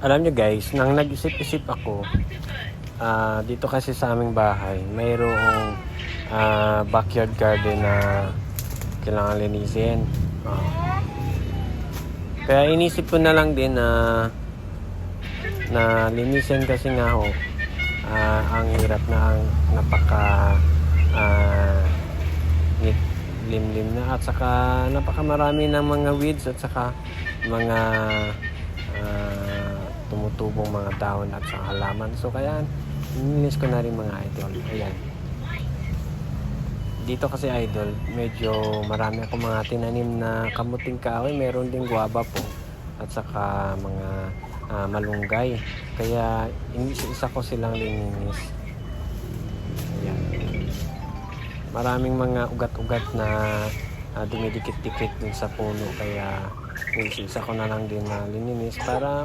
Alam nyo guys, nang nag-isip-isip ako, dito kasi sa aming bahay, mayroong backyard garden na kailangan linisin. Kaya inisip ko na lang din na linisin kasi nga ho, ang hirap na ang napaka limlim na at saka napakamarami ng mga weeds at saka mga tumutubong mga dahon at saka halaman. So kaya nilinis ko na rin mga idol. Ayan. Dito kasi idol, medyo marami ako mga tinanim na kamuting kahoy, meron ding guava po at saka mga malunggay. Kaya isa ko silang lininis. Ayan. Maraming mga ugat-ugat na dumidikit-dikit dun sa puno, kaya isa ko na lang din na lininis para